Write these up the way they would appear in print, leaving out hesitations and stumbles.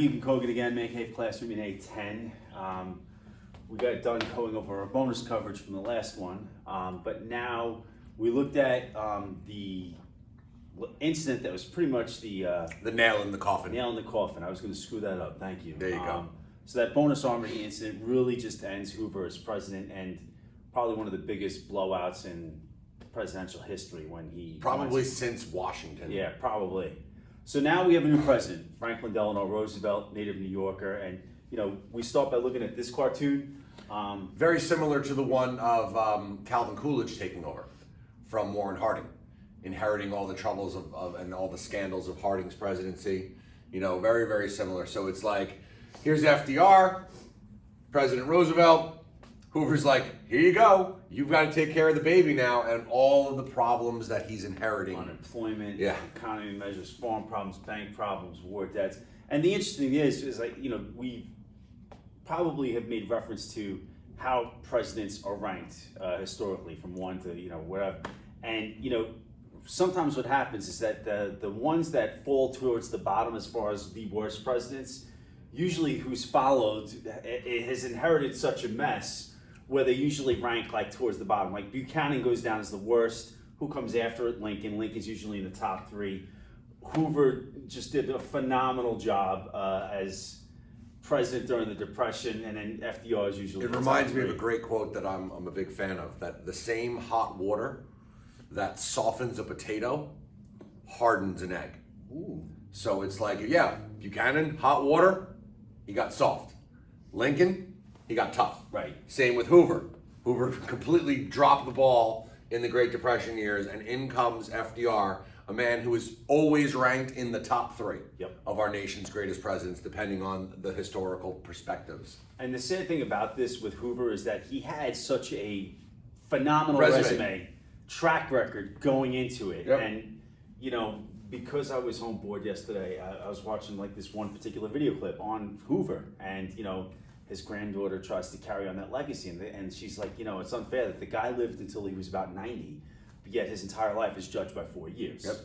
Hugh Kogan again, Man Cave Classroom in A10. We got done going over our bonus coverage from the last one, but now we looked at the incident that was pretty much the nail in the coffin. Nail in the coffin. I was going to screw that up. Thank you. There you go. So that bonus Armory incident really just ends Hoover as president, and probably one of the biggest blowouts in presidential history when he probably since Washington. Yeah, probably. So now we have a new president, Franklin Delano Roosevelt, native New Yorker, and we start by looking at this cartoon. Very similar to the one of Calvin Coolidge taking over from Warren Harding, inheriting all the troubles of and all the scandals of Harding's presidency. Very, very similar. So it's like, here's FDR, President Roosevelt. Hoover's like, here you go. You've got to take care of the baby now, and all of the problems that he's inheriting. Unemployment, economy measures, farm problems, bank problems, war debts. And the interesting thing is like, we probably have made reference to how presidents are ranked historically from one to, whatever. And, sometimes what happens is that the ones that fall towards the bottom as far as the worst presidents, usually who's followed, it has inherited such a mess where they usually rank like towards the bottom. Like Buchanan goes down as the worst. Who comes after it? Lincoln. Lincoln's usually in the top three. Hoover just did a phenomenal job as president during the Depression, and then FDR is usually. It reminds me of a great quote that I'm a big fan of. That the same hot water that softens a potato hardens an egg. Ooh. So it's like, Buchanan, hot water, he got soft. Lincoln, he got tough. Right. Same with Hoover. Hoover completely dropped the ball in the Great Depression years, and in comes FDR, a man who is always ranked in the top three of our nation's greatest presidents, depending on the historical perspectives. And the sad thing about this with Hoover is that he had such a phenomenal resume, track record going into it. Yep. And, because I was home bored yesterday, I was watching like this one particular video clip on Hoover, and, his granddaughter tries to carry on that legacy, and she's like, it's unfair that the guy lived until he was about 90, but yet his entire life is judged by 4 years. Yep.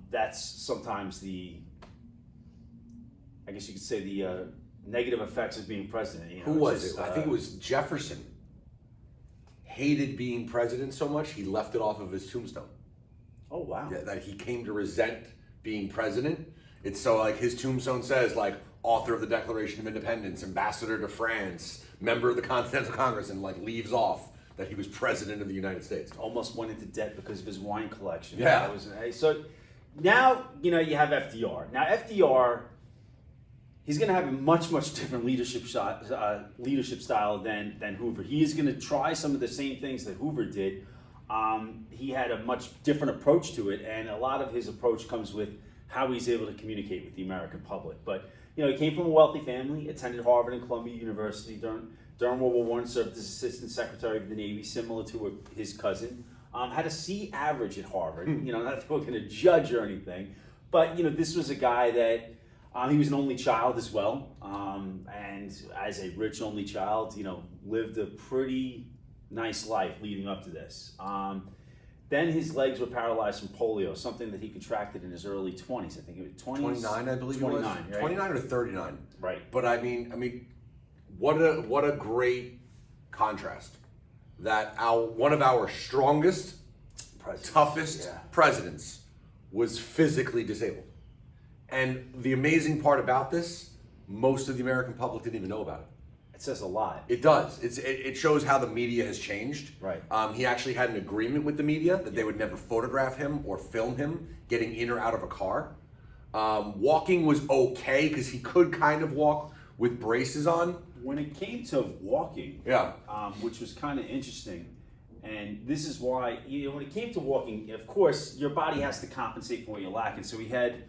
That's sometimes I guess you could say the negative effects of being president. Who was it? I think it was Jefferson. Hated being president so much, he left it off of his tombstone. Oh, wow. Yeah, that he came to resent being president. It's so like his tombstone says like, author of the Declaration of Independence, ambassador to France, member of the Continental Congress, and like leaves off that he was president of the United States. Almost went into debt because of his wine collection. Yeah. So now, you have FDR. Now FDR, he's going to have a much, much different leadership style than Hoover. He is going to try some of the same things that Hoover did. He had a much different approach to it, and a lot of his approach comes with how he's able to communicate with the American public. But he came from a wealthy family, attended Harvard and Columbia University during World War I, served as Assistant Secretary of the Navy, similar to his cousin. Had a C average at Harvard. Not that we're going to judge or anything, but this was a guy that he was an only child as well, and as a rich only child, lived a pretty nice life leading up to this. Then his legs were paralyzed from polio, something that he contracted in his early 20s. I think it was 20s. 29, I believe 29, it was. right? 29 or 39. Right. But I mean, what a great contrast that one of our strongest, toughest presidents was physically disabled. And the amazing part about this, most of the American public didn't even know about it. It says a lot. It does. It shows how the media has changed. Right. He actually had an agreement with the media that they would never photograph him or film him getting in or out of a car. Walking was okay because he could kind of walk with braces on. When it came to walking, which was kind of interesting, and this is why, when it came to walking, of course, your body has to compensate for what you're lacking. So he had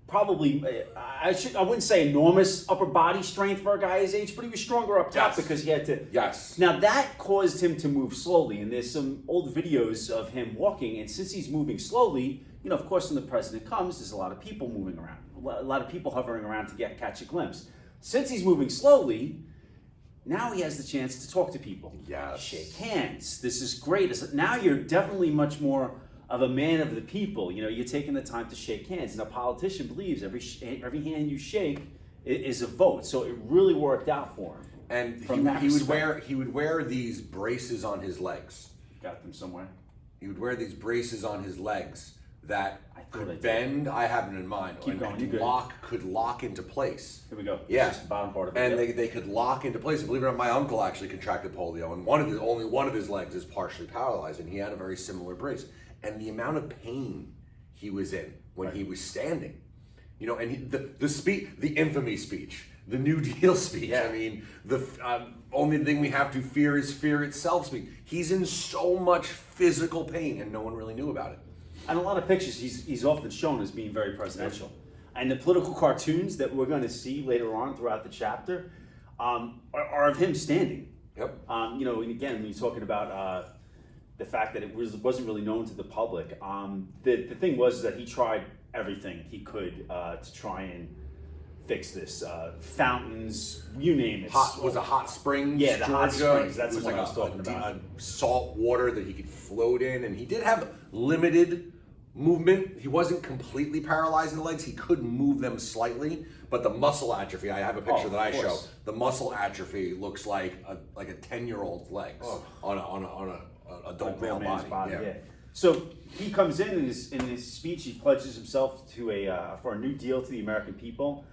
probably, I wouldn't say enormous upper body strength for a guy his age, but he was stronger up top because he had to. Yes. Now that caused him to move slowly, and there's some old videos of him walking, and since he's moving slowly, of course, when the president comes, there's a lot of people moving around, a lot of people hovering around to catch a glimpse. Since he's moving slowly, now he has the chance to talk to people. Yes. Shake hands. This is great. Now you're definitely much more of a man of the people. You know, you're taking the time to shake hands, and a politician believes every hand you shake is a vote. So it really worked out for him. And From that he would wear these braces on his legs. Got them somewhere. He would wear these braces on his legs that could did. bend. I have it in mind. Keep going, you're and good. could lock into place. Here we go. Yeah. Just the bottom part of it. And Yep. they could lock into place. Believe it or not, my uncle actually contracted polio, and only one of his legs is partially paralyzed, and he had a very similar brace. And the amount of pain he was in when he was standing, you know, and the speech, the infamy speech, the New Deal speech. Yeah. I mean, the only thing we have to fear is fear itself speech. He's in so much physical pain, and no one really knew about it. And a lot of pictures, he's often shown as being very presidential. And the political cartoons that we're going to see later on throughout the chapter are of him standing. Yep. You know, and again, when you're talking about the fact that it wasn't really known to the public, the thing was that he tried everything he could to try and fix this. Fountains, you name it. Was a hot springs? Yeah, the hot Georgia. springs. That's It was what like I was talking about. Salt water that he could float in, and he did have limited movement. He wasn't completely paralyzed in the legs. He could move them slightly, but the muscle atrophy. I have a picture that I show. The muscle atrophy looks like a 10-year-old's legs on a adult male body. Yeah. So he comes in his speech. He pledges himself to for a new deal to the American people.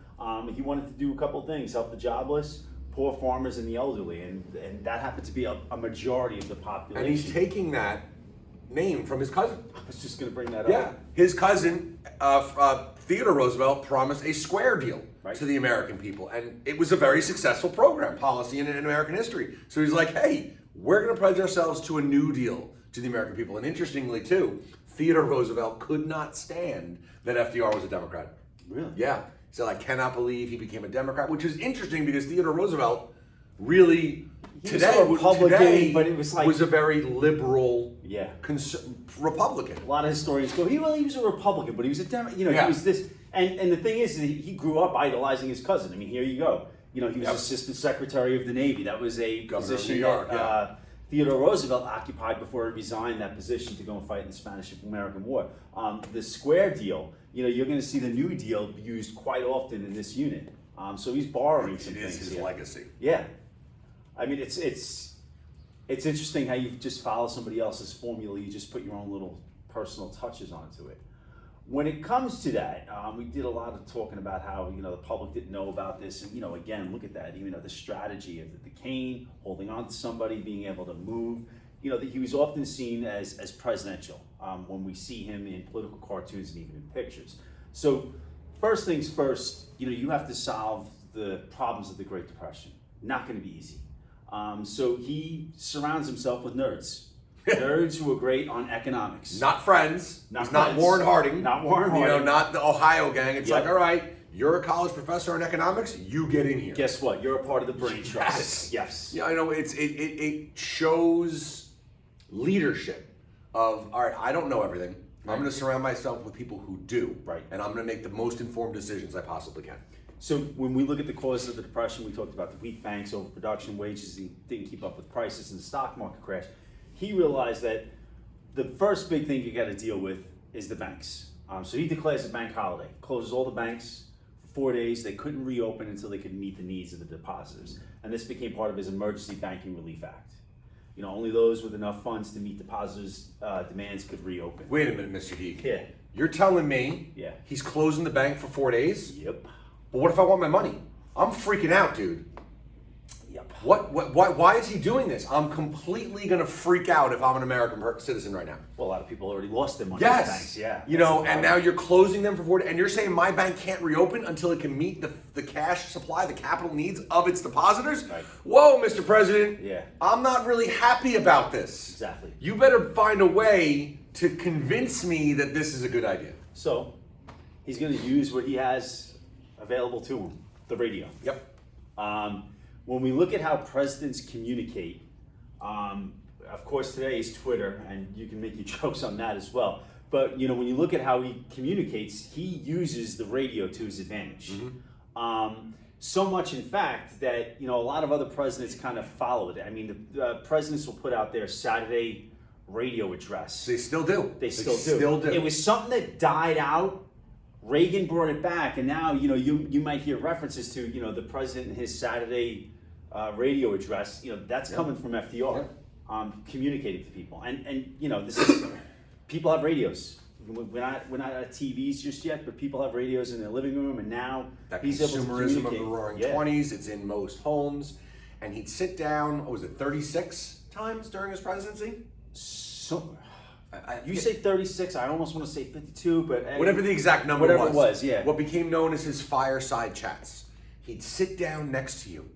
He wanted to do a couple things: help the jobless, poor farmers, and the elderly, and that happened to be a majority of the population. And he's taking that name from his cousin. I was just going to bring that Yeah, up. his cousin Theodore Roosevelt promised a square deal Right. to the American people, and it was a very successful program, policy in American history. So he's like, hey, we're going to pledge ourselves to a new deal to the American people. And interestingly, too, Theodore Roosevelt could not stand that FDR was a Democrat. Really? Yeah. He said, I cannot believe he became a Democrat, which is interesting because Theodore Roosevelt really He was a Republican, but it was like was a very liberal Yeah. Republican. A lot of historians go, he was a Republican, but he was a Democrat. You know, Yeah. he was this. And the thing is, he grew up idolizing his cousin. I mean, here you go. You know, he was Yep. Assistant Secretary of the Navy. That was a Governor of position New York, that Theodore Roosevelt occupied before he resigned that position to go and fight in the Spanish-American War. The square deal, you know, you're going to see the New Deal used quite often in this unit. So he's borrowing some It things is his here. legacy. Yeah, I mean, it's interesting how you just follow somebody else's formula. You just put your own little personal touches onto it. When it comes to that, we did a lot of talking about how, you know, the public didn't know about this, and, you know, again, look at that. You know, the strategy of the cane, holding on to somebody, being able to move. You know, that he was often seen as presidential when we see him in political cartoons and even in pictures. So, first things first, you know, you have to solve the problems of the Great Depression. Not going to be easy. So he surrounds himself with nerds. Nerds who are great on economics. Not friends. Not He's not friends. Warren Harding. Not Warren You know, Harding. not the Ohio gang. It's Yep. like, all right, you're a college professor in economics. You get in here. Guess what? You're a part of the brain Yes. trust. Yes. Yeah, I know. It shows leadership of, all right, I don't know everything. Right. I'm going to surround myself with people who do. Right. And I'm going to make the most informed decisions I possibly can. So when we look at the causes of the Depression, we talked about the weak banks, overproduction, wages didn't keep up with prices, and the stock market crash. He realized that the first big thing you got to deal with is the banks. So he declares a bank holiday, closes all the banks for 4 days. They couldn't reopen until they could meet the needs of the depositors. And this became part of his Emergency Banking Relief Act. You know, only those with enough funds to meet depositors' demands could reopen. Wait a minute, Mr. Heek. Yeah. You're telling me Yeah. he's closing the bank for 4 days? Yep. But what if I want my money? I'm freaking out, dude. Yep. Why is he doing this? I'm completely gonna freak out if I'm an American citizen right now. Well, a lot of people already lost their money in Yes. banks. Yeah. You That's know, the and problem. now you're closing them for 4 days, and you're saying my bank can't reopen until it can meet the cash supply, the capital needs of its depositors? Right. Whoa, Mr. President. Yeah. I'm not really happy about this. Exactly. You better find a way to convince me that this is a good idea. So he's going to use what he has available to him, the radio. Yep. When we look at how presidents communicate, of course today is Twitter, and you can make your jokes on that as well. But you know, when you look at how he communicates, he uses the radio to his advantage. So much, in fact, that you know a lot of other presidents kind of followed it. I mean, the presidents will put out their Saturday radio address. They still do. They still do. It was something that died out. Reagan brought it back, and now you might hear references to the president and his Saturday radio address. That's coming from FDR, communicating to people, and this is people have radios. We're not at TVs just yet, but people have radios in their living room, and now that he's able to consumerism of communicate. the Roaring '20s. It's in most homes, and he'd sit down. What was it, 36 times during his presidency? So, you say 36. I almost want to say 52, but whatever the exact number whatever it was, yeah. What became known as his Fireside Chats. He'd sit down next to you.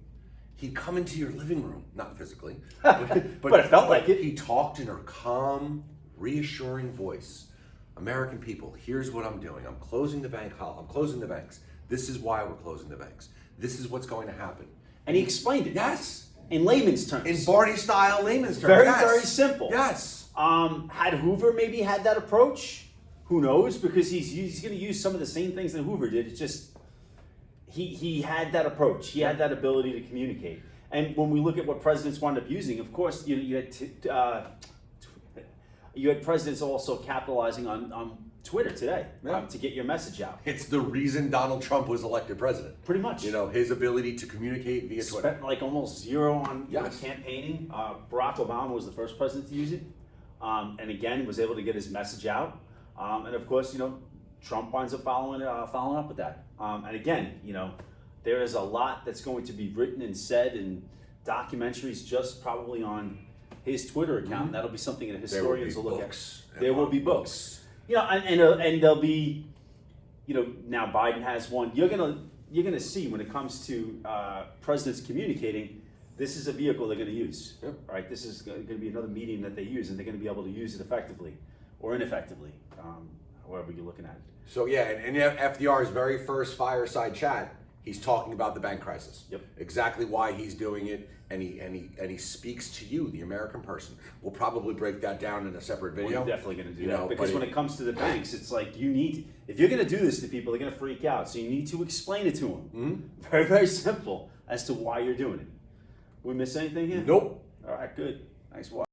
He'd come into your living room, not physically, but it felt like it. He talked in a calm, reassuring voice. American people, here's what I'm doing. I'm closing the bank. I'm closing the banks. This is why we're closing the banks. This is what's going to happen. And he explained it. Yes. In layman's terms. In Barney-style layman's terms. Very, yes. very simple. Yes. Had Hoover maybe had that approach? Who knows? Because he's going to use some of the same things that Hoover did. It's just he had that approach. He had that ability to communicate. And when we look at what presidents wound up using, of course, you had presidents also capitalizing on Twitter today to get your message out. It's the reason Donald Trump was elected president. Pretty much. His ability to communicate via Twitter. Spent like almost zero on campaigning. Barack Obama was the first president to use it. And again, was able to get his message out. And of course, Trump winds up following up with that. And again, there is a lot that's going to be written and said in documentaries just probably on his Twitter account. That'll be something that historians will look at. There will be books. And there'll be, now Biden has one. You're gonna see when it comes to presidents communicating, this is a vehicle they're gonna use. Yep. Right? This is gonna be another medium that they use, and they're gonna be able to use it effectively or ineffectively, however you're looking at it. So yeah, and FDR's very first Fireside Chat, he's talking about the bank crisis. Yep. Exactly why he's doing it, and he speaks to you, the American person. We'll probably break that down in a separate video. We're definitely going to do that because when it comes to the banks, it's like if you're going to do this to people, they're going to freak out. So you need to explain it to them. Mm-hmm. Very, very simple as to why you're doing it. We miss anything here? Nope. All right, good. Nice watch.